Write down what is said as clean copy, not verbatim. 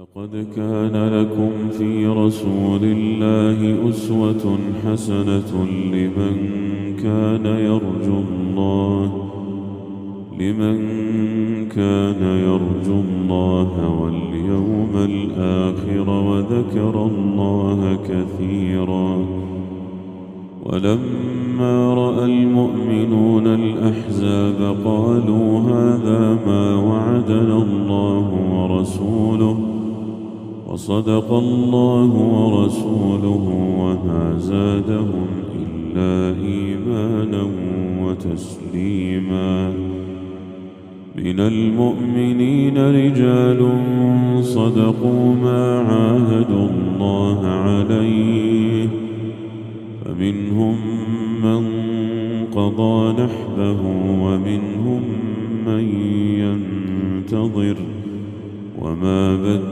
لقد كان لكم في رسول الله أسوة حسنة لمن كان يرجو الله واليوم الآخر وذكر الله كثيرا. ولما رأى المؤمنون الأحزاب قالوا هذا ما وعدنا الله ورسوله وصدق الله ورسوله وما زادهم إلا إيمانا وتسليما. من المؤمنين رجال صدقوا ما عاهدوا الله عليه فمنهم من قضى نحبه ومنهم من ينتظر وما بدلوا